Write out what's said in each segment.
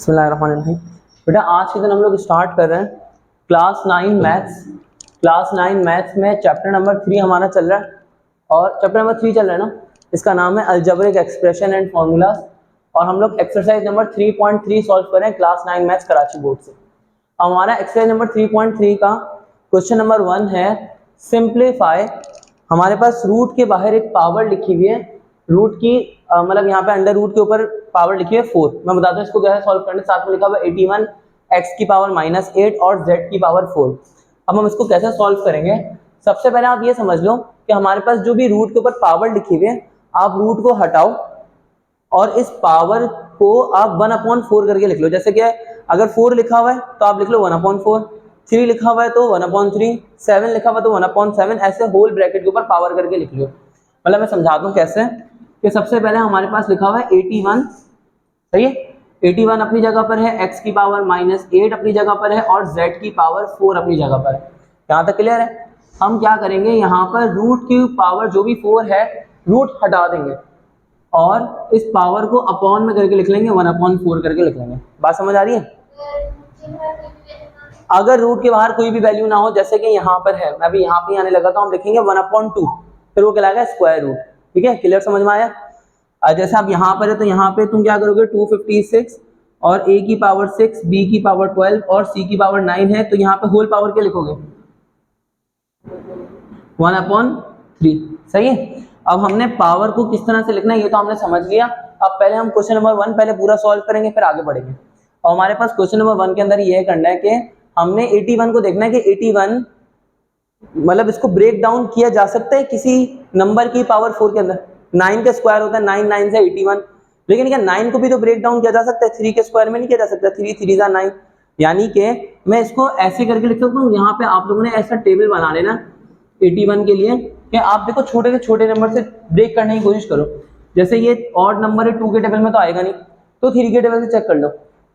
बिस्मिल्लाहिर्रहमानिर्रहीम। बेटा आज के दिन हम लोग स्टार्ट कर रहे हैं क्लास 9 मैथ्स। क्लास 9 मैथ्स में चैप्टर नंबर 3 हमारा चल रहा है और चैप्टर नंबर 3 चल रहा है ना, इसका नाम है अलजेब्रिक एक्सप्रेशन एंड फार्मूलाज। और हम लोग एक्सरसाइज नंबर 3.3 सॉल्व कर रहे हैं क्लास 9 मैथ्स कराची बोर्ड से। हमारा एक्सरसाइज नंबर 3.3 का क्वेश्चन नंबर 1 है सिंप्लीफाई। हमारे पास रूट के बाहर एक पावर लिखी हुई है, रूट की मतलब यहाँ पे अंडर रूट के ऊपर पावर लिखी है 4। मैं बताता हूँ इसको कैसे सॉल्व करने। साथ में लिखा हुआ 81 x की पावर -8 और z की पावर 4। अब हम इसको कैसे सॉल्व करेंगे, सबसे पहले आप ये समझ लो कि हमारे पास जो भी रूट के ऊपर पावर लिखी हुई है, आप रूट को हटाओ और इस पावर को आप 1/4 करके लिख लो। जैसे कि अगर 4 लिखा हुआ है तो आप लिख लो 1/4, 3 लिखा हुआ है तो 1/3, 7 लिखा हुआ है तो 1/7, ऐसे होल ब्रैकेट के ऊपर पावर करके लिख लो। मतलब मैं समझाता हूँ कैसे कि सबसे पहले हमारे पास लिखा हुआ है 81, सही है। 81 अपनी जगह पर है, x की पावर -8 अपनी जगह पर है और z की पावर 4 अपनी जगह पर है। यहाँ तक क्लियर है। हम क्या करेंगे, यहाँ पर रूट की पावर जो भी 4 है रूट हटा देंगे और इस पावर को अपॉन में करके लिख लेंगे, 1/4 करके लिख लेंगे। बात समझ आ रही है। अगर रूट के बाहर कोई भी वैल्यू ना हो, जैसे कि यहाँ पर है, मैं अभी यहाँ पे आने लगा तो हम लिखेंगे 1/2, फिर वो कहलाएगा स्क्वायर रूट। ठीक है, क्लियर, समझ में आया। जैसे आप यहाँ पर है तो यहाँ पे तुम क्या करोगे, 256 और a की पावर 6, b की पावर 12 और c की पावर 9 है, तो यहाँ पे होल पावर क्या लिखोगे, 1/3। सही है। अब हमने पावर को किस तरह से लिखना है ये तो हमने समझ लिया। अब पहले हम क्वेश्चन नंबर 1 पहले पूरा सॉल्व करेंगे, फिर आगे बढ़ेंगे। और हमारे पास क्वेश्चन नंबर 1 के अंदर ये करना है कि हमने 81 को देखना है कि 81 मतलब इसको ब्रेक डाउन किया जा सकता है किसी नंबर की पावर 4 के अंदर। 9 का स्क्वायर होता है 9, 9 से 81, लेकिन क्या 9 को भी तो ब्रेक डाउन किया जा सकता है, 3 के स्क्वायर में नहीं किया जा सकता। 3 3 जा 9, यानी कि मैं इसको ऐसे करके लिख सकता हूँ। यहाँ पे आप लोगों ने ऐसा टेबल बना लेना 81 के लिए कि आप देखो छोटे से छोटे नंबर से ब्रेक करने की कोशिश करो। जैसे ये ऑड नंबर है, 2 के टेबल में तो आएगा नहीं, तो 3 के टेबल से चेक कर लो।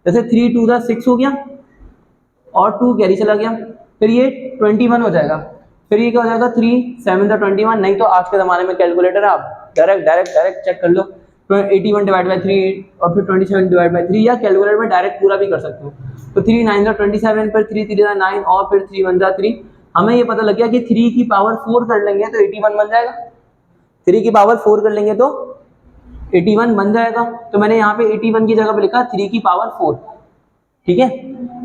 जैसे 3 2 जा 6 हो गया और 2 कैरी चला गया, फिर ये 21 हो जाएगा। फिर ये क्या हो जाएगा, 3 7 21। नहीं तो आज के जमाने में कैलकुलेटर है, आप डायरेक्ट चेक कर लो। तो 81 डिवाइड बाई 3 और फिर 27 डिवाइड बाई 3, या कैलकुलेटर में डायरेक्ट पूरा भी कर सकते हो। तो 3 9 जा 27, फिर 3 3 जा 9 और फिर 3 1 जा 3। हमें ये पता लग गया कि 3 की पावर 4 कर लेंगे तो 81 बन जाएगा। 3 की पावर 4 कर लेंगे तो 81 बन जाएगा। तो मैंने यहाँ पे 81 की जगह पे लिखा 3 की पावर 4। ठीक है,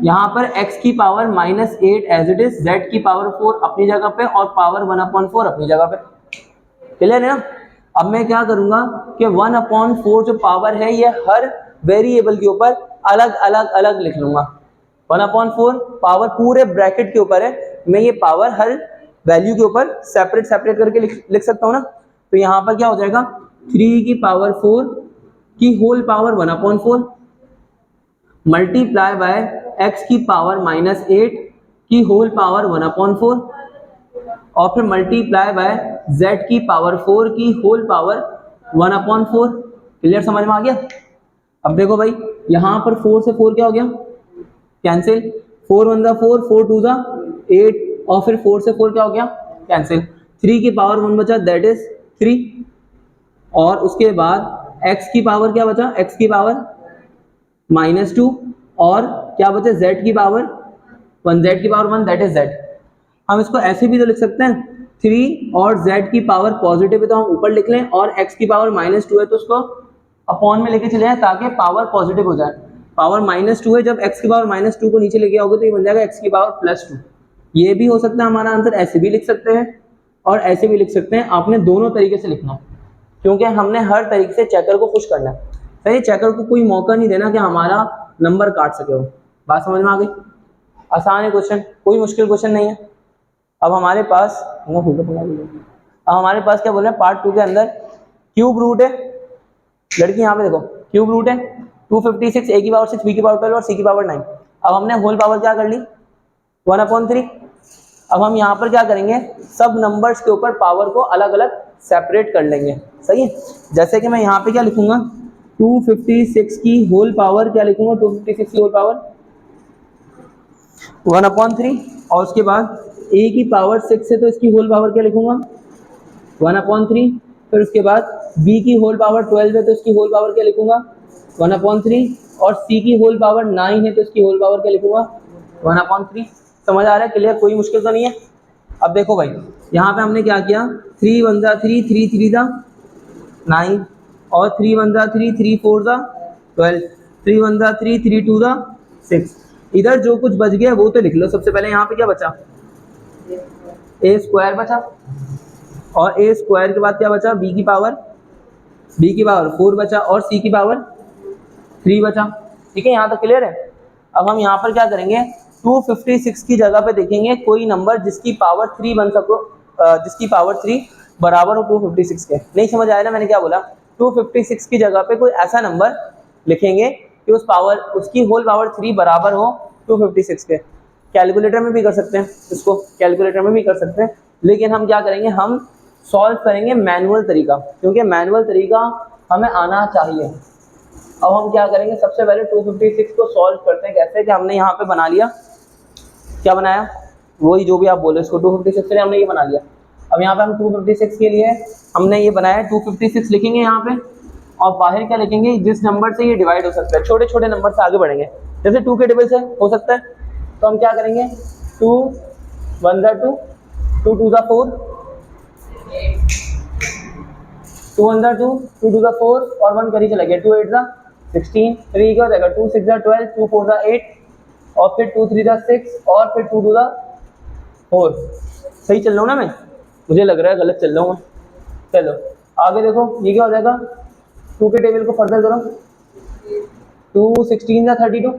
यहाँ पर x की power -8 as it is, z की पावर 4 अपनी जगह पे और पावर 1/4 अपनी जगह पे। क्लियर है ना। अब मैं क्या करूंगा कि 1/4 जो पावर है ये हर वेरिएबल के ऊपर अलग लिख लूंगा। 1/4 पावर पूरे ब्रैकेट के ऊपर है, मैं ये पावर हर वैल्यू के ऊपर सेपरेट करके लिख सकता हूँ ना। तो यहाँ पर क्या हो जाएगा, 3 की पावर 4 की whole power 1/4 multiply by x की पावर -8 की होल पावर 1/4 और फिर मल्टीप्लाई बाय z की पावर 4 की होल पावर 1/4। क्लियर, समझ में आ गया। अब देखो भाई, यहाँ पर 4 से 4 क्या हो गया, कैंसिल। 4 1 जा 4, 4 2 जा 8 और फिर 4 से 4 क्या हो गया, कैंसिल। 3 की पावर 1 बचा, दैट इज 3। और उसके बाद x की पावर क्या बचा, x की पावर -2 और क्या बचे, z की पावर 1, z की पावर 1 दैट इज z। हम इसको ऐसे भी तो लिख सकते हैं, 3 और z की पावर पॉजिटिव है तो हम ऊपर लिख लें, और x की पावर -2 है तो उसको अपॉन में लेके चले जाए ताकि पावर पॉजिटिव हो जाए। पावर -2 है, जब x की पावर -2 को नीचे लेके आओगे तो ये बन जाएगा x की पावर +2। ये भी हो सकता है हमारा आंसर, ऐसे भी लिख सकते हैं और ऐसे भी लिख सकते हैं। आपने दोनों तरीके से लिखना, क्योंकि हमने हर तरीके से चेकर को खुश करना है। सही, चेकर को कोई मौका नहीं देना कि हमारा नंबर काट सके। वो बात समझ में आ गई। आसान है क्वेश्चन, कोई मुश्किल क्वेश्चन नहीं है। अब हमारे पास क्या बोल रहे हैं, पार्ट 2 के अंदर क्यूब रूट है। लड़की यहाँ पे देखो, क्यूब रूट है 256, a की पावर 6, b की पावर 12 और c की पावर 9। अब हमने होल पावर क्या कर ली, 1/3। अब हम यहाँ पर क्या करेंगे, सब नंबर्स के ऊपर पावर को अलग अलग सेपरेट कर लेंगे। सही है, जैसे कि मैं यहाँ पे क्या लिखूंगा, 256 की होल पावर क्या लिखूंगा, 256 की होल पावर 1/3 और उसके बाद a की पावर 6 है तो इसकी होल पावर क्या लिखूंगा, 1/3। फिर उसके बाद b की होल पावर 12 है तो इसकी होल पावर क्या लिखूंगा, 1/3। और c की होल पावर 9 है तो इसकी होल पावर क्या लिखूंगा 1/3। समझ आ रहा है, क्लियर, कोई मुश्किल तो नहीं है। अब देखो भाई यहाँ पे हमने क्या किया, 3 1 जा 3, 3 3 जा 9 और 3 1 जा 3, 3 4 जा 12, 3 1 जा 3, 3 2 जा 6। इधर जो कुछ बच गया वो तो लिख लो। सबसे पहले यहाँ पे क्या बचा, a स्क्वायर बचा, और a स्क्वायर के बाद क्या बचा, b की पावर 4 बचा, और c की पावर 3 बचा। ठीक है, यहाँ तक क्लियर है। अब हम यहाँ पर क्या करेंगे, 256 की जगह पे देखेंगे कोई नंबर जिसकी पावर 3 बन सको, जिसकी पावर 3 बराबर हो 256 के। नहीं समझ आया ना मैंने क्या बोला, 256 की जगह पे कोई ऐसा नंबर लिखेंगे कि उसकी होल पावर 3 बराबर हो 256 के। कैलकुलेटर में भी कर सकते हैं इसको, कैलकुलेटर में भी कर सकते हैं, लेकिन हम क्या करेंगे, हम सॉल्व करेंगे मैनुअल तरीका, क्योंकि मैनुअल तरीका हमें आना चाहिए। अब हम क्या करेंगे, सबसे पहले 256 को सॉल्व करते हैं। कैसे कि हमने यहाँ पे बना लिया, क्या बनाया, वही जो भी आप बोले इसको 256 से हमने ये बना लिया। अब यहाँ पे हम 256 के लिए हमने ये बनाया, 256 लिखेंगे यहाँ पे, और बाहर क्या लिखेंगे, जिस नंबर से ये डिवाइड हो सकता है। छोटे छोटे नंबर से आगे बढ़ेंगे, जैसे 2 के टेबल से हो सकता है, तो हम क्या करेंगे, 2 1 जा 2, 2 2 जा 4, 2 1 जा 2, 2 2 जा 4 और 1 करी चला गया, 2 8 जा 16, 3 क्या हो जाएगा, 2 6 जा 12, 2 4 जा 8 और फिर 2 3 जा 6 और फिर 2 2 जा 4। सही चल रहा हूँ ना मैं, मुझे लग रहा है गलत चल रहा हूँ मैं। चलो आगे देखो, ये क्या हो जाएगा, 2 के टेबल को फर्दर करो, 2 16 जा 32,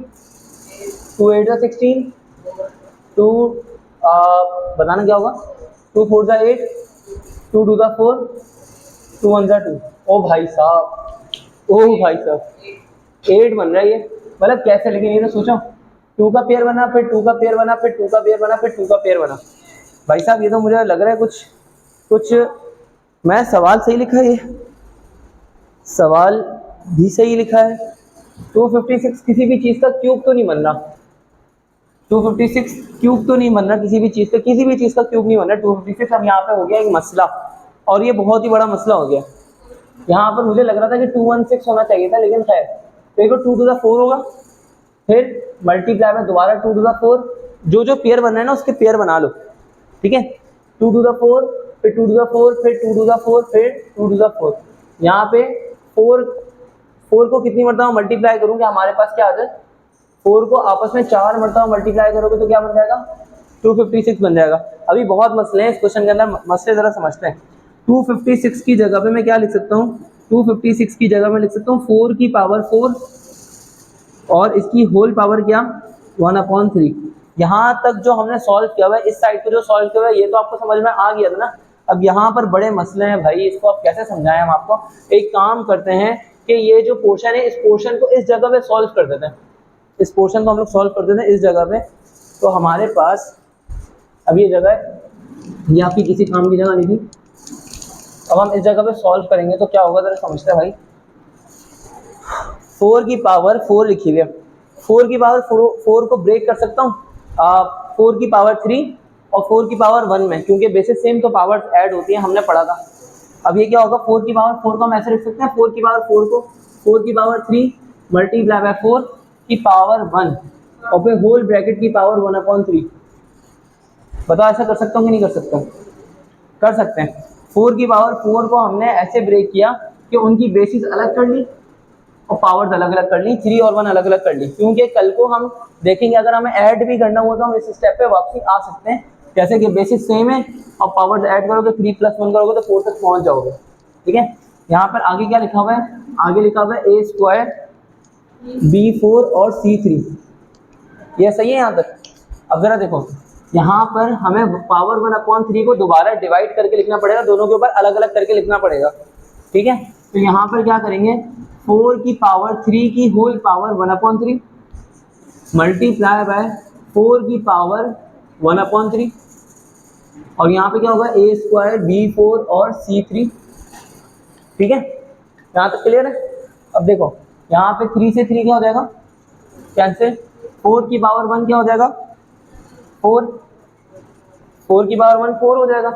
2 8 जा 16, 2 बताना क्या होगा, 2 4 जा 8, 2 2 जा 4, 2 1 जा 2। ओ भाई साहब, 8 बन रहा है ये, मतलब कैसे, लेकिन ये तो सोचो, 2 का पेयर बना, फिर 2 का पेयर बना, फिर 2 का पेयर बना, फिर 2 का पेयर बना। भाई साहब ये तो मुझे लग रहा है कुछ मैं सवाल सही लिखा है, ये सवाल भी सही लिखा है। 256 किसी भी चीज़ का क्यूब तो नहीं बन रहा, 256 क्यूब तो नहीं बन रहा, किसी भी चीज़ का क्यूब नहीं बन रहा 256। अब यहाँ पे हो गया एक मसला, और ये बहुत ही बड़ा मसला हो गया। यहाँ पर मुझे लग रहा था कि 216 होना चाहिए था, लेकिन खैर, तो एक 2 टू द 4 होगा, फिर मल्टीप्लाई में दोबारा 2 टू द 4, जो पेयर बन रहा है ना उसके पेयर बना लो। ठीक है, 2 टू द 4, फिर 2 टू द 4, फिर 2 टू द 4, फिर 2 टू द 4। यहाँ पे 4 को कितनी मरतबा मल्टीप्लाई करूँगा, हमारे पास क्या आ जाए, 4 को आपस में 4 मरतबा मल्टीप्लाई करोगे तो क्या बन जाएगा, 256 बन जाएगा। अभी बहुत मसले हैं इस क्वेश्चन के अंदर, मसले ज़रा समझते हैं। 256 की जगह पे मैं क्या लिख सकता हूँ, 256 की जगह में लिख सकता हूँ 4 की पावर 4 और इसकी होल पावर क्या, 1/3। यहाँ तक जो हमने सॉल्व किया हुआ है, इस साइड पे जो सॉल्व किया हुआ है, ये तो आपको समझ में आ गया था ना। अब यहाँ पर बड़े मसले हैं भाई, इसको आप कैसे समझाएं हम आपको। एक काम करते हैं कि ये जो पोर्शन है, इस पोर्शन को इस जगह पे सॉल्व कर देते हैं, इस पोर्शन को हम लोग सॉल्व कर देते हैं इस जगह पे। तो हमारे पास अब ये जगह है, ये आपकी किसी काम की जगह नहीं थी। अब हम इस जगह पे सॉल्व करेंगे तो क्या होगा, जरा समझते हैं भाई। 4 की पावर 4 लिखी हुई है, 4 की पावर 4 को ब्रेक कर सकता हूँ 4 की पावर 3 और 4 की पावर 1 में, क्योंकि बेसिस सेम तो पावर ऐड होती है, हमने पढ़ा था। अब ये क्या होगा, 4 की पावर 4 को हम ऐसे लिख सकते हैं, 4 की पावर 4 को 4 की पावर 3 मल्टीप्लाई बाय 4 की पावर 1 और फिर होल ब्रैकेट की पावर 1/3। बताओ ऐसा कर सकता हूँ कि नहीं कर सकता, कर सकते हैं। 4 की पावर 4 को हमने ऐसे ब्रेक किया कि उनकी बेसिस अलग कर ली और पावर्स अलग अलग कर ली, 3 और 1 अलग अलग कर ली, क्योंकि कल को हम देखेंगे अगर हमें ऐड भी करना हुआ तो हम इस स्टेप पे वापसी आ सकते हैं। जैसे कि बेसिस सेम है और पावर्स ऐड करोगे, 3 + 1 करोगे तो 4 तक पहुंच जाओगे। ठीक है, यहाँ पर आगे क्या लिखा हुआ है, आगे लिखा हुआ है a² b4 और c3, ये सही है यहाँ तक। अब जरा देखो, यहाँ पर हमें पावर 1/3 को दोबारा डिवाइड करके लिखना पड़ेगा, दोनों के ऊपर अलग अलग करके लिखना पड़ेगा। ठीक है, तो यहाँ पर क्या करेंगे, 4 की पावर 3 की होल पावर 1/3 मल्टीप्लाई बाय 4 की पावर 1/3 और यहाँ पे क्या होगा, a² b4 और c3। ठीक है, यहाँ तक क्लियर है। अब देखो यहाँ पे 3 से 3 क्या हो जाएगा, कैंसिल, 4 की पावर 1 क्या हो जाएगा, 4 की पावर 1 4 हो जाएगा।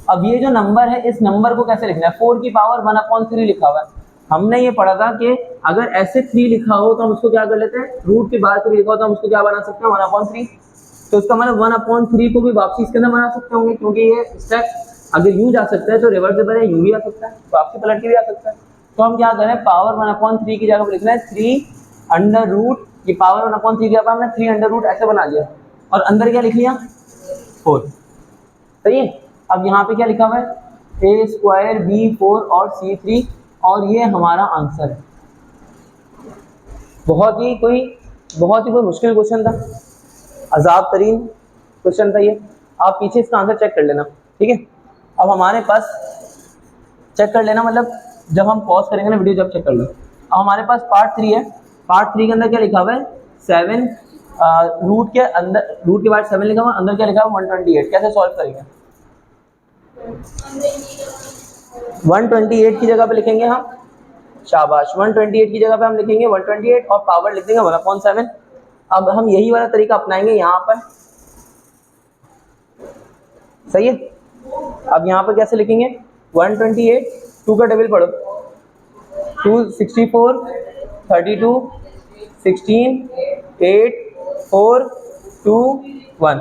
अब ये जो नंबर है, इस नंबर को कैसे लिखना है, 4 की पावर 1/3 लिखा हुआ है। हमने ये पढ़ा था कि अगर ऐसे 3 लिखा हो तो हम उसको क्या कर लेते हैं, रूट के बाहर से लिखा हो तो हम उसको क्या बना सकते हैं, 1/3। तो उसका मतलब 1/3 को भी वापसी इसके अंदर बना सकते होंगे, क्योंकि ये स्टेप अगर यूं जा सकता है तो रिवर्सिबल है, यूं भी आ सकता है, वापसी पलट के भी आ सकता है। तो हम क्या करें, पावर 1/3 की जगह पर लिखना है 3 ये पावर 1/3 की जगह पर हमने 3 ऐसे बना लिया और अंदर क्या लिख लिया 4। सही है। अब यहाँ पे क्या लिखा हुआ है, a² b4 और c3, और ये हमारा आंसर है। बहुत ही कोई मुश्किल क्वेश्चन था, अजाब तरीन क्वेश्चन था ये। आप पीछे इसका आंसर चेक कर लेना, ठीक है। अब हमारे पास चेक कर लेना, मतलब जब हम पॉज करेंगे ना वीडियो, जब चेक कर लो। अब हमारे पास पार्ट 3 है। पार्ट 3 के अंदर क्या लिखा हुआ है, 7 रूट के अंदर, रूट के बाद 7 लिखा हुआ है, अंदर क्या लिखा हुआ है 128। कैसे सॉल्व करेंगे, 128 की जगह पे लिखेंगे हम, शाबाश, 128 की जगह पे हम लिखेंगे 128 और पावर लिख देंगे 1/7। अब हम यही वाला तरीका अपनाएंगे यहाँ पर, सही है। अब यहाँ पर कैसे लिखेंगे, 128, 2 का टेबल पढ़ो, 2 64 32 16 8 4 2 1,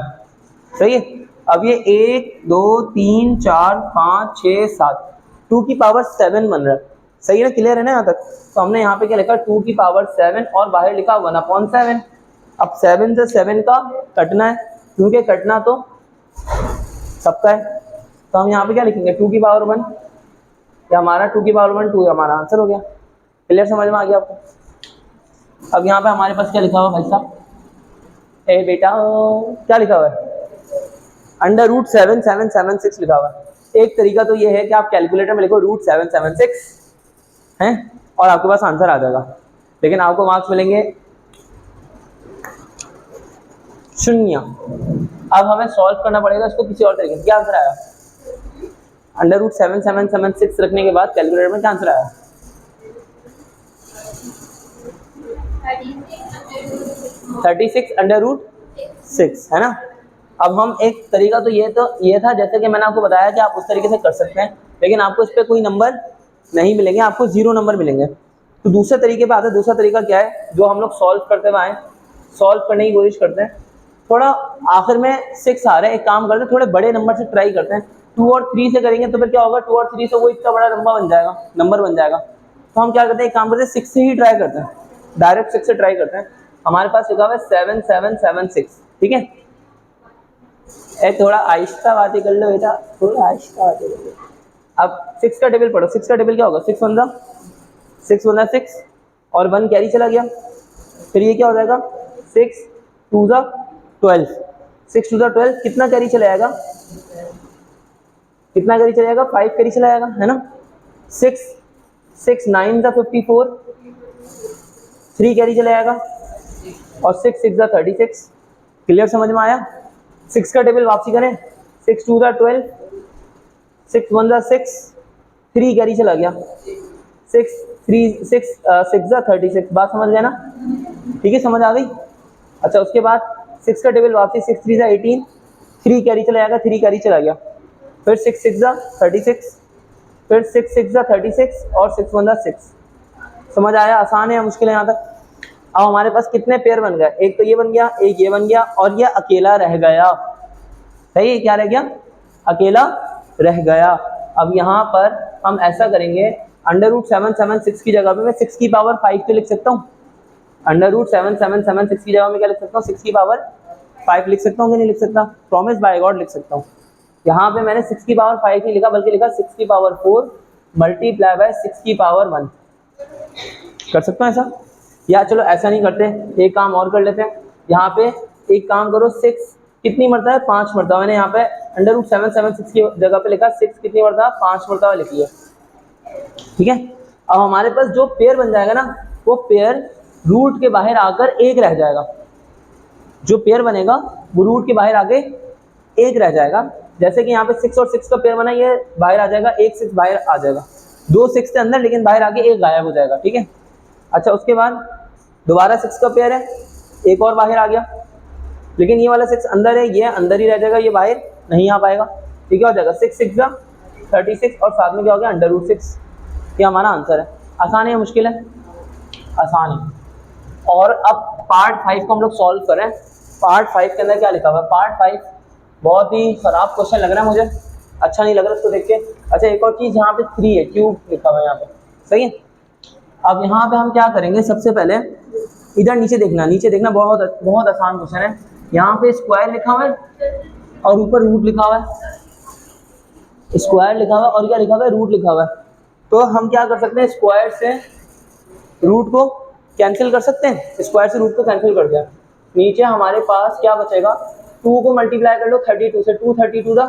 सही है। अब ये 1 2 3 4 5 6 7, 2 की पावर 7 बन रहा है, सही है, क्लियर है ना यहाँ तक। तो हमने यहाँ पे क्या लिखा, 2 की पावर 7 और बाहर लिखा 1/7। अब 7 से 7 का कटना है, क्योंकि कटना तो सबका है। तो हम यहाँ पे क्या लिखेंगे, 2 की पावर 1, या हमारा 2 की पावर 1 2 हमारा आंसर हो गया। क्लियर, समझ में आ गया आपको। अब यहाँ पे हमारे पास क्या लिखा हुआ भाई साहब, ए बेटा क्या लिखा हुआ है, √7776 लिखा हुआ है। एक तरीका तो ये है कि आप कैलकुलेटर में लिखो √776 हैं और आपके पास आंसर आ जाएगा, लेकिन आपको मार्क्स मिलेंगे 0। अब हमें सॉल्व करना पड़ेगा इसको किसी और तरीके से। क्या आंसर आया, √7776 रखने के बाद कैलकुलेटर में क्या आंसर आया, 36√6 है ना। अब हम एक तरीका तो ये था, जैसे कि मैंने आपको बताया कि आप उस तरीके से कर सकते हैं, लेकिन आपको इस पर कोई नंबर नहीं मिलेंगे, आपको 0 नंबर मिलेंगे। तो दूसरे तरीके पे आते हैं। दूसरा तरीका क्या है, जो हम लोग सॉल्व करते हुए आए, सॉल्व करने की कोशिश करते हैं। थोड़ा आखिर में 6 आ रहे हैं, एक काम करते हैं, थोड़े बड़े नंबर से ट्राई करते हैं। 2 और 3 से करेंगे तो फिर क्या होगा, 2 और 3 से वो इतना बड़ा नंबर बन जाएगा। तो हम क्या करते हैं, एक काम करते हैं, 6 से ही ट्राई करते हैं, डायरेक्ट 6 से ट्राई करते हैं। हमारे पास लिखा हुआ है 7776, ठीक है। थोड़ा आहिस्ता बातें कर लो बेटा, थोड़ा आहिस्ता बातें कर लो। अब 6 का टेबल पढ़ो, 6 का टेबल क्या होगा, 6 × 6 और 1 कैरी चला गया, फिर ये क्या हो जाएगा, 6 2 12, 6 2 12, कितना कैरी चला जाएगा, 5 कैरी चला जाएगा, है ना। 6 9 54, 3 कैरी चला जाएगा, और 6 6 36। क्लियर, समझ में आया। 6 का टेबल वापसी करें, 6 2 12, 6 1 6, 3 कैरी चला गया, 6 36, बात समझ गए ना, ठीक है, समझ आ गई। अच्छा, उसके बाद 6 का टेबल वापसी, 6 3 18, 3 कैरी चला जाएगा, 3 कैरी चला गया, फिर 6 6 36, फिर 6 6 36 और 6 1 6। समझ आया, आसान है या मुश्किल है यहाँ तक। अब हमारे पास कितने पेयर बन गए, एक तो ये बन गया, एक ये बन गया, और ये अकेला रह गया, सही है, क्या रह गया, अकेला रह गया। अब यहाँ पर हम ऐसा करेंगे, √776 की जगह पे मैं 6 की पावर 5 तो लिख सकता हूँ, √7776 की जगह में क्या लिख सकता हूँ, 6 की पावर 5 लिख सकता हूँ कि नहीं लिख सकता, प्रॉमिस बाय गॉड लिख सकता हूँ। यहाँ पे मैंने 6 की पावर 5 नहीं लिखा, बल्कि लिखा 6 की पावर 4 मल्टीप्लाई बाय 6 की पावर 1। कर सकता हूँ ऐसा, या चलो ऐसा नहीं करते, एक काम और कर लेते हैं। यहाँ पे एक काम करो, 6 कितनी मरतबा है, 5 मरतबा। मैंने यहाँ पे √776 की जगह पे लिखा 6 कितनी मरतबा, 5 मरतबा लिखी है, ठीक है। अब हमारे पास जो पेयर बन जाएगा ना, वो पेयर रूट के बाहर आकर 1 रह जाएगा। जो पेयर बनेगा वो रूट के बाहर आके 1 रह जाएगा। जैसे कि यहाँ पे 6 और 6 का पेयर बना, ये बाहर आ जाएगा, 1 6 बाहर आ जाएगा, 2 6 के अंदर, लेकिन बाहर आके 1 गायब हो जाएगा, ठीक है। अच्छा, उसके बाद दोबारा 6 का पेयर है, एक और बाहर आ गया, लेकिन ये वाला 6 अंदर है, ये अंदर ही रह जाएगा, ये बाहर नहीं आ पाएगा, ठीक है। हो जाएगा 6 6 36 और साथ में क्या हो गया, √6। ये हमारा आंसर है। आसान है या मुश्किल है, आसान है। और अब पार्ट 5 को हम लोग सॉल्व करें। पार्ट 5 के अंदर क्या लिखा हुआ है? पार्ट 5 बहुत ही खराब क्वेश्चन लग रहा है मुझे, अच्छा नहीं लग रहा इसको देख के। अच्छा एक और चीज़, यहाँ पे 3 है, क्यूब लिखा हुआ है यहाँ पे, सही है। अब यहाँ पे हम क्या करेंगे, सबसे पहले इधर नीचे देखना, बहुत बहुत आसान क्वेश्चन है। यहाँ पे स्क्वायर लिखा हुआ है और ऊपर रूट लिखा हुआ है, स्क्वायर लिखा हुआ है और क्या लिखा हुआ है? रूट लिखा हुआ है। तो हम क्या कर सकते हैं, स्क्वायर से रूट को कैंसिल कर सकते हैं, स्क्वायर से रूट को कैंसिल कर दिया। नीचे हमारे पास क्या बचेगा, 2 को मल्टीप्लाई कर लो 32 से, 2 32 दा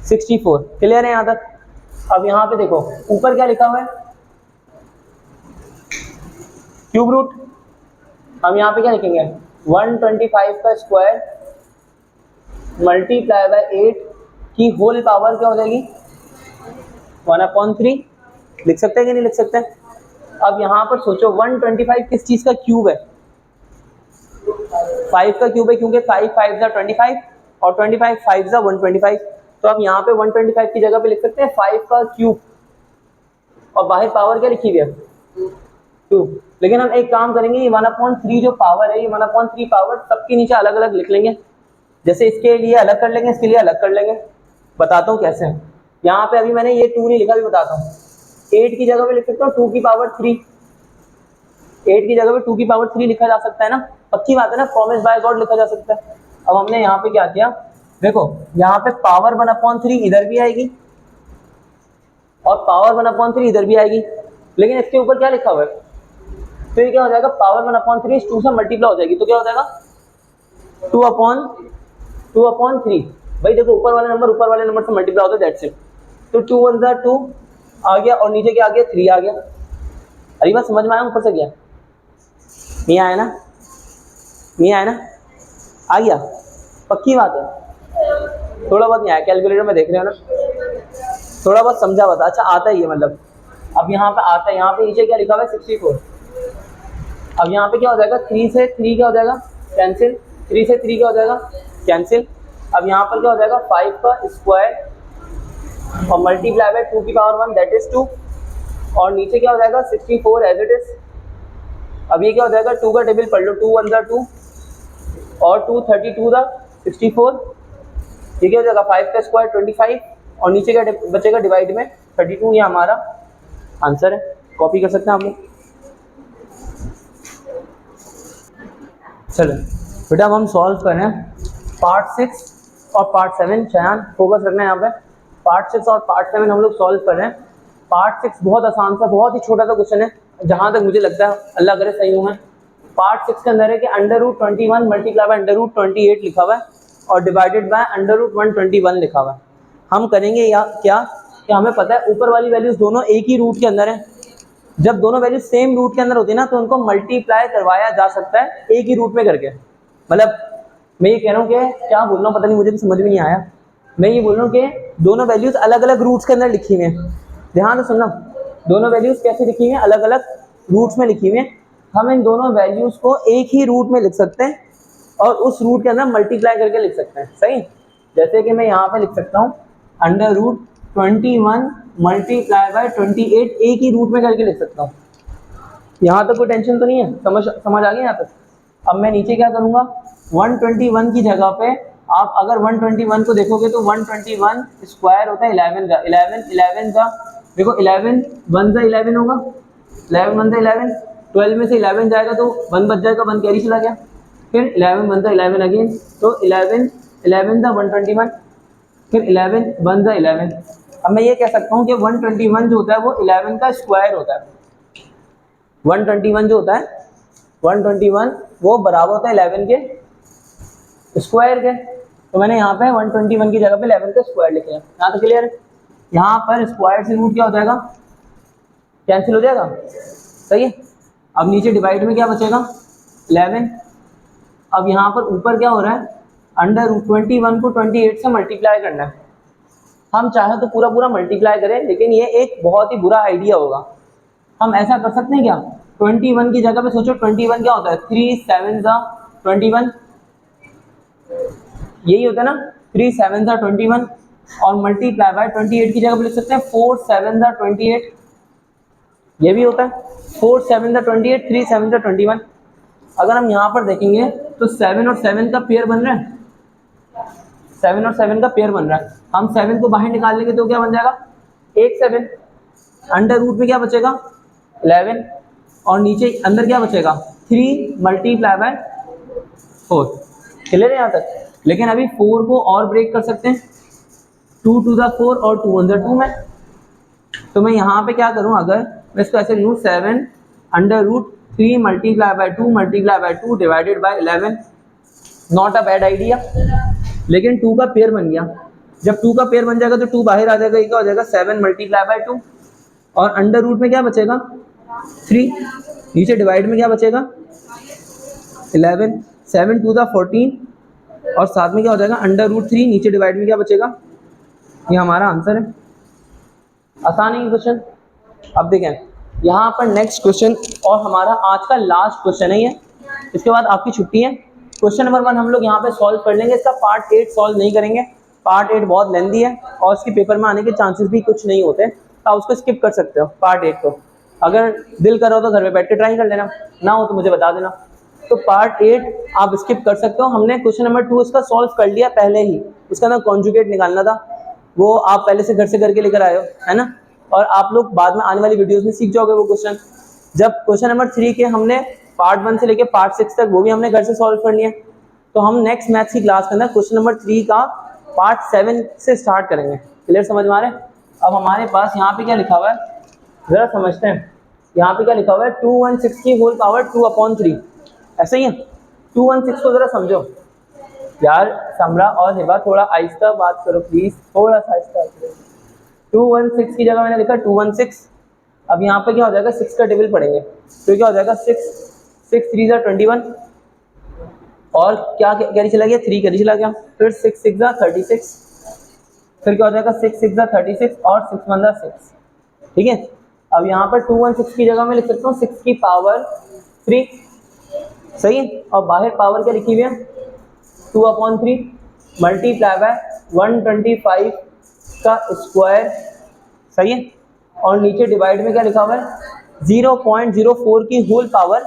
64। क्लियर है यहाँ तक? अब यहाँ पे देखो ऊपर क्या लिखा हुआ है, क्यूब रूट। हम यहाँ पे क्या लिखेंगे, 125 का स्क्वायर मल्टीप्लाई बाय 8 की होल पावर क्या हो जाएगी, 1/3। लिख सकते हैं कि नहीं लिख सकते हैं? अब यहाँ पर सोचो 125 किस चीज़ का क्यूब है, 5 का क्यूब है, क्योंकि 5 5 जा 25 और 25 5 जा 125। तो अब यहाँ पे 125 की जगह पे लिख सकते हैं 5 का क्यूब, और बाहर पावर क्या लिखी हुई है, 2। लेकिन हम एक काम करेंगे, ये 1/3 जो पावर है, ये 1/3 पावर सबके नीचे अलग अलग लिख लेंगे। जैसे इसके लिए अलग कर लेंगे, इसके लिए अलग कर लेंगे। बताता हूँ कैसे। यहाँ पे अभी मैंने ये 2 नहीं लिखा, भी बताता हूँ। 8 की जगह पे लिख सकता हूँ 2 की पावर 3, 8 की जगह पे 2 की पावर 3 लिखा जा सकता है ना, पक्की बात है ना, प्रॉमिस बाय गॉड लिखा जा सकता है। अब हमने यहाँ पे क्या किया, देखो यहाँ पे पावर 1/3 इधर भी आएगी और पावर 1/3 इधर भी आएगी, लेकिन इसके ऊपर क्या लिखा हुआ है, तो ये क्या हो जाएगा, पावर 1/3 2 से मल्टीप्लाई हो जाएगी, तो क्या हो जाएगा 2/3। भाई देखो ऊपर वाले नंबर से मल्टीप्लाई होता है, दैट्स इट। तो 2 1 जा 2 आ गया और नीचे क्या आ गया, 3 आ गया। अरे बात समझ में आया ऊपर से क्या, नहीं आया ना, नहीं आया ना, आ गया, पक्की बात है। थोड़ा बहुत नहीं आया, कैलकुलेटर में देख रहे हो ना, थोड़ा बहुत समझा हुआ था, अच्छा आता ही है मतलब। अब यहाँ पे आता है, यहाँ पे नीचे क्या लिखा हुआ है 64। अब यहाँ पे क्या हो जाएगा, 3 से 3 क्या हो जाएगा, कैंसिल, 3 से 3 क्या हो जाएगा, कैंसिल। अब यहाँ पर क्या हो जाएगा, 5 का स्क्वायर और मल्टीप्लाई बाय 2 की पावर 1 दैट इज 2, और नीचे क्या हो जाएगा 64 एज इट इज। अब ये क्या हो जाएगा, 2 का टेबल पढ़ लो, 2 1 जा 2 और 2 32 दा 64। ये क्या हो जाएगा, 5 का स्क्वायर 25 और नीचे क्या बचेगा डिवाइड में 32। ये हमारा आंसर है, कॉपी कर सकते हैं आप लोग। चलो बेटा अब हम सॉल्व कर रहे हैं पार्ट 6 और पार्ट 7। चयान फोकस रखना है यहाँ पे, पार्ट 6 और पार्ट 7 हम लोग सॉल्व कर रहे हैं। पार्ट 6 बहुत आसान सा, बहुत ही छोटा सा क्वेश्चन है, जहाँ तक मुझे लगता है, अल्लाह करे सही हूँ मैं। पार्ट 6 के अंदर है कि √21 मल्टीप्लाई बाय √28 लिखा हुआ है और डिवाइडेड बाय √121 लिखा हुआ है। हम करेंगे या क्या कि हमें पता है ऊपर वाली वैल्यूज दोनों एक ही रूट के अंदर है। जब दोनों वैल्यू सेम रूट के अंदर होती है ना, तो उनको मल्टीप्लाई करवाया जा सकता है एक ही रूट में करके। मतलब मैं ये कह रहा हूँ कि क्या बोल रहा हूँ पता नहीं, मुझे भी समझ में नहीं आया। मैं ये बोल रहा हूँ कि दोनों वैल्यूज अलग अलग रूट्स के अंदर लिखी हुई हैं, ध्यान से सुनना। दोनों वैल्यूज कैसे लिखी हुई हैं, अलग अलग रूट्स में लिखी हुई हैं। हम इन दोनों वैल्यूज को एक ही रूट में लिख सकते हैं और उस रूट के अंदर मल्टीप्लाई करके लिख सकते हैं, सही। जैसे कि मैं यहाँ पे लिख सकता हूँ √21 मल्टीप्लाई बाय 28, एक ही रूट में करके लिख सकता हूँ। यहाँ तक कोई टेंशन तो नहीं है, समझ आ गया यहाँ तक। अब मैं नीचे क्या करूँगा, 121 की जगह पे आप अगर 121 को देखोगे तो 121 स्क्वायर होता है 11 का, 11 का देखो 11 1 जा 11 होगा, 11 1 जा 11, 12 में से 11 जाएगा तो 1 बच जाएगा, 1 कैरी चला गया, फिर 11 1 जा 11 अगेन, तो 11 जा 121, फिर 11 1 जा 11। अब मैं ये कह सकता हूँ कि 121 जो होता है वो 11 का स्क्वायर होता है। 121 जो होता है 121 वो बराबर होता है 11 के स्क्वायर के। तो मैंने यहाँ पे 121 की जगह पे 11 का स्क्वायर लिखा है। यहाँ तो क्लियर है। यहाँ पर स्क्वायर से रूट क्या हो जाएगा, कैंसिल हो जाएगा, सही है। अब नीचे डिवाइड में क्या बचेगा 11। अब यहाँ पर ऊपर क्या हो रहा है, √21 को 28 से मल्टीप्लाई करना है। हम चाहे तो पूरा पूरा मल्टीप्लाई करें, लेकिन ये एक बहुत ही बुरा आइडिया होगा। हम ऐसा कर सकते हैं क्या, 21 की जगह पे सोचो 21 क्या होता है, 3 7 जा 21, यही होता है ना, 3 7 जा 21 और मल्टीप्लाई बाय 28 की जगह पे लिख सकते हैं 4 7 जा 28। ये भी होता है। 4 7 द 28, 3 7 द 21। अगर हम यहाँ पर देखेंगे तो 7 और 7 का पेयर बन रहा है, 7 और 7 का पेयर बन रहा है। हम 7 को बाहर निकाल लेंगे तो क्या बन जाएगा, 1 7। अंडर रूट में क्या बचेगा 11, और नीचे अंदर क्या बचेगा 3 मल्टीप्लाई बाय 4। क्लियर है यहाँ तक। लेकिन अभी 4 को और ब्रेक कर सकते हैं, 2 2 द 4 और 2 1 द 2 में। तो मैं यहाँ पे क्या करूँ, अगर मैं इसको ऐसे लूँ 7 under root 3 multiply by 2 multiply by 2 divided by 11। Not a bad idea. लेकिन 2 का पेयर बन गया। जब 2 का पेयर बन जाएगा तो 2 बाहर आ जाएगा, ये क्या हो जाएगा 7 मल्टीप्लाई बाय 2, और अंडर रूट में क्या बचेगा 3, नीचे डिवाइड में क्या बचेगा 11, 7 2 द 14, और साथ में क्या हो जाएगा अंडर रूट 3, नीचे डिवाइड में क्या बचेगा। ये हमारा आंसर है। आसान है क्वेश्चन। अब देखें यहाँ पर नेक्स्ट क्वेश्चन, और हमारा आज का लास्ट क्वेश्चन है ये, इसके बाद आपकी छुट्टी है। क्वेश्चन नंबर 1 हम लोग यहाँ पे सॉल्व कर लेंगे, इसका पार्ट 8 सॉल्व नहीं करेंगे, पार्ट 8 बहुत लेंदी है और इसके पेपर में आने के चांसेस भी कुछ नहीं होते, तो आप उसको स्किप कर सकते हो पार्ट 8 को। अगर दिल करो तो घर में बैठ के ट्राई कर लेना, ना हो तो मुझे बता देना। तो पार्ट 8 आप स्किप कर सकते हो। हमने क्वेश्चन नंबर 2 इसका सॉल्व कर लिया पहले ही, उसका ना कॉन्जुगेट निकालना था, वो आप पहले से घर से करके लेकर आए हो, है ना, और आप लोग बाद में आने वाली वीडियोस में सीख जाओगे वो क्वेश्चन। जब क्वेश्चन नंबर 3 के हमने पार्ट 1 से लेके पार्ट 6 तक वो भी हमने घर से सॉल्व कर लिया, तो हम नेक्स्ट मैथ्स की क्लास के अंदर क्वेश्चन नंबर 3 का पार्ट 7 से स्टार्ट करेंगे। क्लियर, समझ में आ रहा है। अब हमारे पास यहाँ पे क्या लिखा हुआ है, जरा समझते हैं। यहाँ पे क्या लिखा हुआ है 216 की होल पावर 2/3, ऐसा ही है। 216 को जरा समझो यार, समरा और हिबा थोड़ा आहिस्ता बात करो प्लीज, थोड़ा सा आहिस्ता। 216 की जगह मैंने लिखा 216। अब यहाँ पे क्या हो जाएगा 6 का टेबल पढ़ेंगे तो क्या हो जाएगा 6 6 3 ज़ा 21, और क्या कैरी चला गया 3 कैरी चला गया, फिर 6 6 ज़ा 36, फिर क्या हो जाएगा 6 6 ज़ा 36 और 6 1 ज़ा 6। ठीक है। अब यहाँ पर 216 की जगह मैं लिख सकता हूँ 6 की पावर 3, सही है। और बाहर पावर क्या लिखी हुई है 2/3 मल्टीप्लाई बाय 125 का स्क्वायर, सही है। और नीचे डिवाइड में क्या लिखा हुआ है 0.04 की होल पावर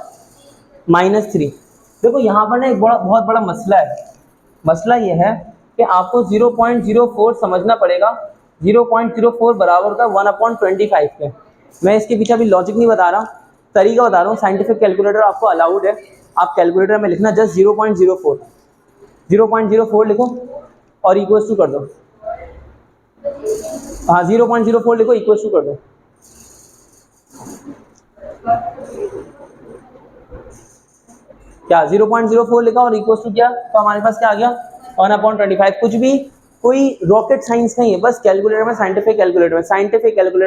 -3। देखो यहाँ पर ना एक बहुत बड़ा मसला है। मसला ये है कि आपको 0.04 समझना पड़ेगा। 0.04 बराबर होता है 1/25 के। मैं इसके पीछे अभी लॉजिक नहीं बता रहा, तरीका बता रहा हूँ। साइंटिफिक कैलकुलेटर आपको अलाउड है, आप कैलकुलेटर में लिखना जस्ट 0.04 लिखो और इक्वल्स टू कर दो। हाँ 0.04 लिखो, इक्वल्स टू कर दो। क्या 0.04 लिखा और इक्वल्स टू किया तो हमारे पास क्या आ गया 1/25। कुछ भी कोई रॉकेट साइंस नहीं है, बस कैलकुलेटर में साइंटिफिक कैलकुलेटर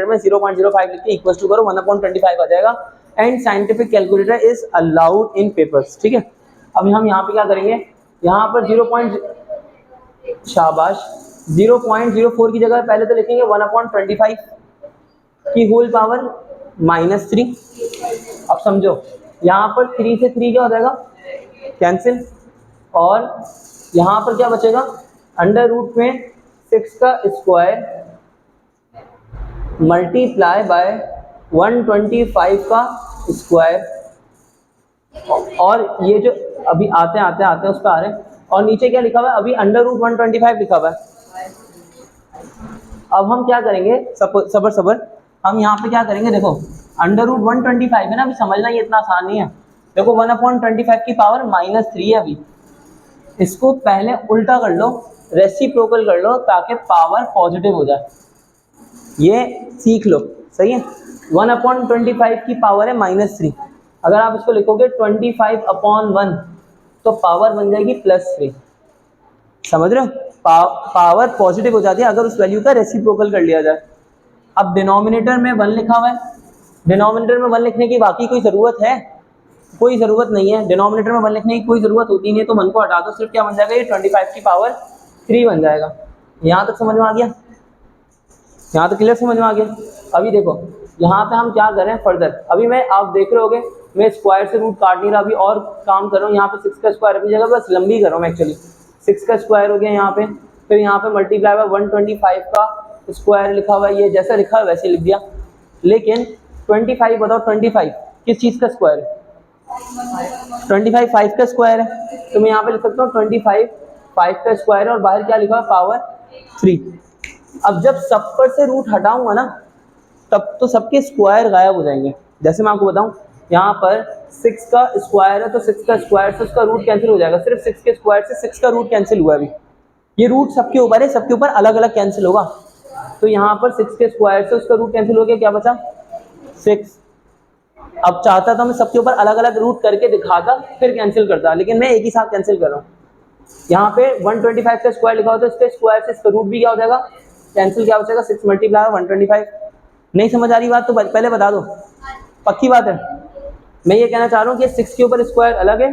में 0.05 लिख के इक्वल्स टू करो 1/25 आ जाएगा। And scientific calculator is allowed in papers. ठीक है। अब हम यहाँ पे क्या करेंगे, यहाँ पर 0.04 की जगह पहले तो लिखेंगे 1/25 की होल पावर -3। अब समझो यहाँ पर 3 से 3 क्या हो जाएगा कैंसिल, और यहाँ पर क्या बचेगा अंडर रूट में 6 का स्क्वायर मल्टीप्लाई बाय 125 का स्क्वायर, और ये जो अभी आते आते उस पर आ रहे हैं। और नीचे क्या लिखा हुआ है अभी अंडर रूट 125 लिखा हुआ है। अब हम क्या करेंगे, सबर हम यहाँ पे क्या करेंगे, देखो अंडर रूट 125 है ना, अभी समझना ये इतना आसान नहीं है। देखो 1/25 की पावर -3 है। अभी इसको पहले उल्टा कर लो, रेसिप्रोकल कर लो ताकि पावर पॉजिटिव हो जाए, ये सीख लो, सही है। 1/25 की पावर है -3, अगर आप इसको लिखोगे 25/1 तो पावर बन जाएगी +3। समझ रहे हो, पावर पॉजिटिव हो जाती है अगर उस वैल्यू का रेसिप्रोकल कर लिया जाए। अब डिनोमिनेटर में 1 लिखा हुआ है, डिनोमिनेटर में 1 लिखने की बाकी कोई ज़रूरत है, कोई ज़रूरत नहीं है। डिनोमिनेटर में 1 लिखने की कोई ज़रूरत होती नहीं है, तो 1 को हटा दो, सिर्फ क्या बन जाएगा ये 25 की पावर 3 बन जाएगा। यहाँ तक समझ में आ गया, यहाँ तक क्लियर समझ में आ गया। अभी देखो यहाँ पे हम क्या कर रहे हैं फर्दर, अभी मैं आप देख रहे होगे मैं स्क्वायर से रूट काट नहीं रहा, अभी और काम कर रहा हूँ। यहाँ पे 6 का स्क्वायर अपनी जगह बस लंबी कर रहा हूँ मैं एक्चुअली। 6 का स्क्वायर हो गया यहाँ पे, फिर यहाँ पे मल्टीप्लाई बाय 125 का स्क्वायर लिखा हुआ है, ये जैसा लिखा है वैसे लिख दिया। लेकिन 25 बताओ, 25 किस चीज का स्क्वायर है? 25 5 का स्क्वायर है, तो मैं यहाँ पे लिख सकता हूँ 25 5 का स्क्वायर है और बाहर क्या लिखा है? पावर 3। अब जब सब पर से रूट हटाऊंगा ना, तब तो सबके स्क्वायर गायब हो जाएंगे। जैसे मैं आपको बताऊं, यहाँ पर 6 का स्क्वायर है तो 6 का स्क्वायर से उसका रूट कैंसिल हो जाएगा, सिर्फ 6 के स्क्वायर से 6 का रूट कैंसिल हुआ। अभी ये रूट सबके ऊपर है, सबके ऊपर अलग अलग कैंसिल होगा। तो यहाँ पर 6 के स्क्वायर से उसका रूट कैंसिल हो गया, क्या बचा? 6। अब चाहता था मैं सबके ऊपर अलग अलग रूट करके दिखाता फिर कैंसिल करता, लेकिन मैं एक ही साथ कैंसिल कर रहा हूँ। यहाँ पे 125 का स्क्वायर लिखा हो तो इसके स्क्वायर से इसका रूट भी क्या हो जाएगा? कैंसिल। क्या बचेगा? 6 मल्टीप्लाई 125। नहीं समझ आ रही बात तो पहले बता दो, पक्की बात है। मैं ये कहना चाह रहा हूँ कि 6 के ऊपर स्क्वायर अलग है,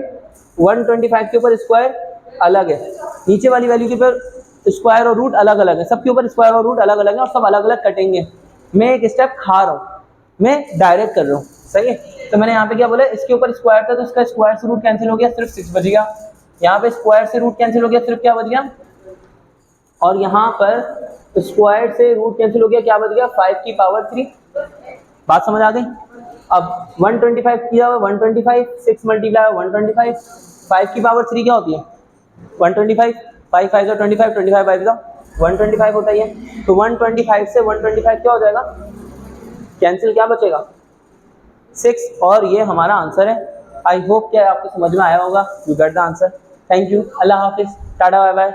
125 के ऊपर स्क्वायर अलग है, नीचे वाली वैल्यू के ऊपर स्क्वायर और रूट अलग अलग है, सबके ऊपर स्क्वायर और रूट अलग अलग है और सब अलग अलग कटेंगे। मैं एक स्टेप खा रहा हूँ, मैं डायरेक्ट कर रहा हूँ, सही है। तो मैंने यहाँ पे क्या बोला, इसके ऊपर स्क्वायर था तो इसका स्क्वायर से रूट कैंसिल हो गया, सिर्फ 6 बच गया। यहाँ पे स्क्वायर से रूट कैंसिल हो गया, सिर्फ क्या बच गया? और यहाँ पर स्क्वायर से रूट कैंसिल हो गया, क्या बच गया? 5 की पावर 3। बात समझ आ गई? अब 125 किया हुआ 125, 6 मल्टीप्लाई 125, 5 की पावर 3 क्या होती है? 125, 5 5 जो 25, 25 5 जो 125 होता ही है। तो 125 से 125 क्या हो जाएगा? कैंसिल, क्या बचेगा? 6। और ये हमारा आंसर है। आई होप कि आपको समझ में आया होगा। You get the answer. Thank you, अल्लाह हाफिज, टाटा बाय बाय।